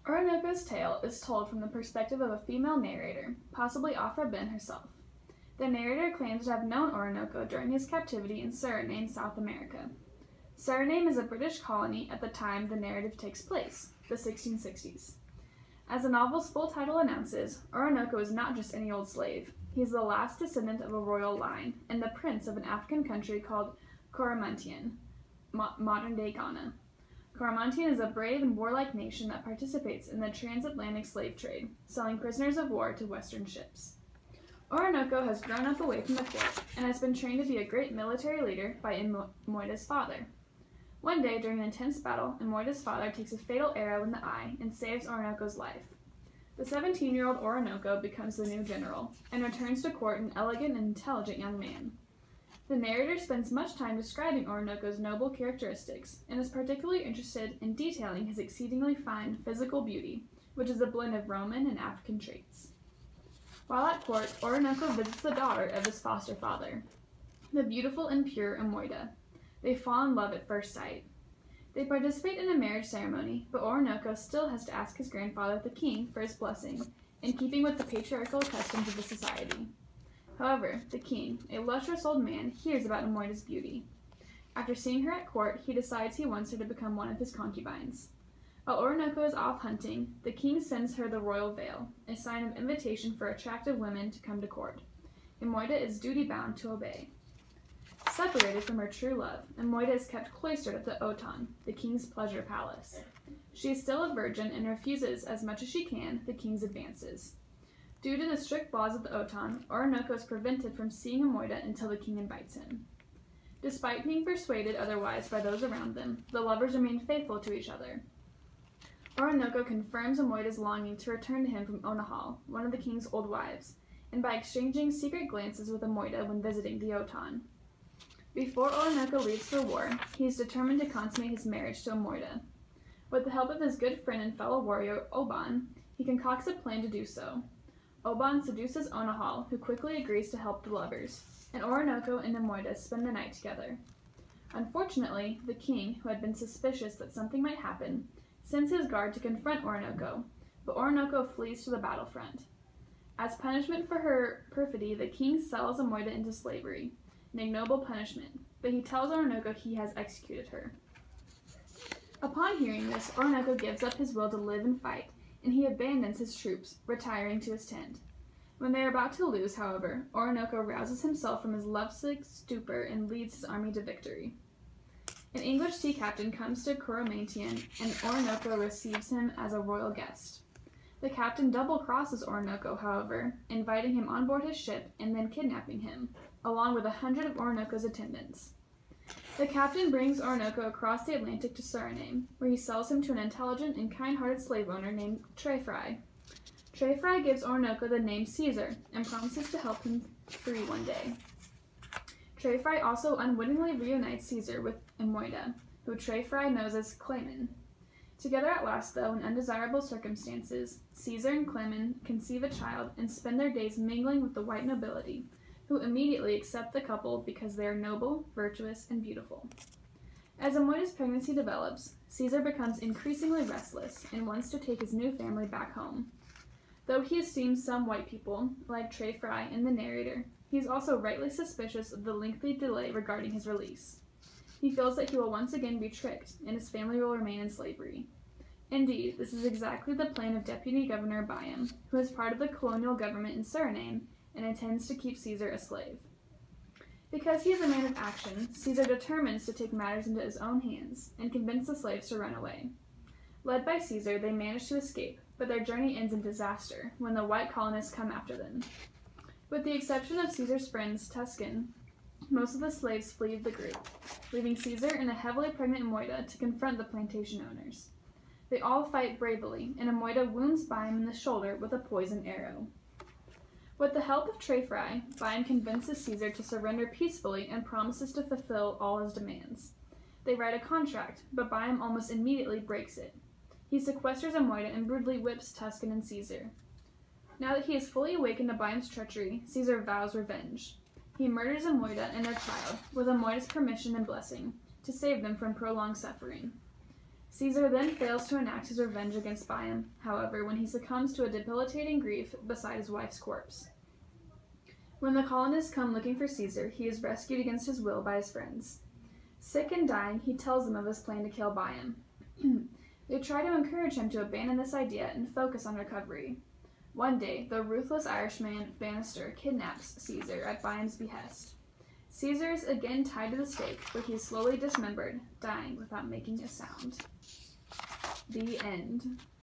Oroonoko's tale is told from the perspective of a female narrator, possibly Afra Ben herself. The narrator claims to have known Oroonoko during his captivity in Suriname, South America. Suriname is a British colony at the time the narrative takes place, the 1660s. As the novel's full title announces, Oroonoko is not just any old slave. He is the last descendant of a royal line and the prince of an African country called Coromantien, modern-day Ghana. Coromantien is a brave and warlike nation that participates in the transatlantic slave trade, selling prisoners of war to Western ships. Oroonoko has grown up away from the court and has been trained to be a great military leader by Imoida's father. One day, during an intense battle, Imoida's father takes a fatal arrow in the eye and saves Oroonoko's life. The 17-year-old Oroonoko becomes the new general and returns to court an elegant and intelligent young man. The narrator spends much time describing Oroonoko's noble characteristics and is particularly interested in detailing his exceedingly fine physical beauty, which is a blend of Roman and African traits. While at court, Oroonoko visits the daughter of his foster father, the beautiful and pure Imoida. They fall in love at first sight. They participate in a marriage ceremony, but Oroonoko still has to ask his grandfather, the king, for his blessing, in keeping with the patriarchal customs of the society. However, the king, a lustrous old man, hears about Imoida's beauty. After seeing her at court, he decides he wants her to become one of his concubines. While Oroonoko is off hunting, the king sends her the royal veil, a sign of invitation for attractive women to come to court. Imoida is duty-bound to obey. Separated from her true love, Imoida is kept cloistered at the Oton, the king's pleasure palace. She is still a virgin and refuses, as much as she can, the king's advances. Due to the strict laws of the Oton, Oroonoko is prevented from seeing Imoida until the king invites him. Despite being persuaded otherwise by those around them, the lovers remain faithful to each other. Oroonoko confirms Imoida's longing to return to him from Onahal, one of the king's old wives, and by exchanging secret glances with Imoida when visiting the Oton. Before Oroonoko leaves for war, he is determined to consummate his marriage to Imoida. With the help of his good friend and fellow warrior, Oban, he concocts a plan to do so. Oban seduces Onahal, who quickly agrees to help the lovers, and Oroonoko and Imoida spend the night together. Unfortunately, the king, who had been suspicious that something might happen, sends his guard to confront Oroonoko, but Oroonoko flees to the battlefront. As punishment for her perfidy, the king sells Imoida into slavery, an ignoble punishment, but he tells Oroonoko he has executed her. Upon hearing this, Oroonoko gives up his will to live and fight, and he abandons his troops, retiring to his tent. When they are about to lose, however, Oroonoko rouses himself from his lovesick stupor and leads his army to victory. An English sea captain comes to Coromantien, and Oroonoko receives him as a royal guest. The captain double-crosses Oroonoko, however, inviting him on board his ship and then kidnapping him, along with 100 of Oroonoko's attendants. The captain brings Oroonoko across the Atlantic to Suriname, where he sells him to an intelligent and kind-hearted slave owner named Trefry. Trefry gives Oroonoko the name Caesar and promises to help him free one day. Trefry also unwittingly reunites Caesar with Imoida, who Trefry knows as Clayman. Together at last, though, in undesirable circumstances, Caesar and Clayman conceive a child and spend their days mingling with the white nobility, who immediately accept the couple because they are noble, virtuous, and beautiful. As Imoida's pregnancy develops, Caesar becomes increasingly restless and wants to take his new family back home. Though he esteems some white people, like Trefry and the narrator, he is also rightly suspicious of the lengthy delay regarding his release. He feels that he will once again be tricked, and his family will remain in slavery. Indeed, this is exactly the plan of Deputy Governor Byam, who is part of the colonial government in Suriname and intends to keep Caesar a slave. Because he is a man of action, Caesar determines to take matters into his own hands and convince the slaves to run away. Led by Caesar, they manage to escape, but their journey ends in disaster when the white colonists come after them. With the exception of Caesar's friends, Tuscan, most of the slaves flee the group, leaving Caesar and a heavily pregnant Imoida to confront the plantation owners. They all fight bravely, and Imoida wounds Byam in the shoulder with a poisoned arrow. With the help of Trefry, Byam convinces Caesar to surrender peacefully and promises to fulfill all his demands. They write a contract, but Byam almost immediately breaks it. He sequesters Imoida and brutally whips Tuscan and Caesar. Now that he is fully awakened to Byam's treachery, Caesar vows revenge. He murders Imoida and their child, with Imoida's permission and blessing, to save them from prolonged suffering. Caesar then fails to enact his revenge against Biam, however, when he succumbs to a debilitating grief beside his wife's corpse. When the colonists come looking for Caesar, he is rescued against his will by his friends. Sick and dying, he tells them of his plan to kill Biam. They try to encourage him to abandon this idea and focus on recovery. One day, the ruthless Irishman Bannister kidnaps Caesar at Biam's behest. Caesar is again tied to the stake, where he is slowly dismembered, dying without making a sound. The end.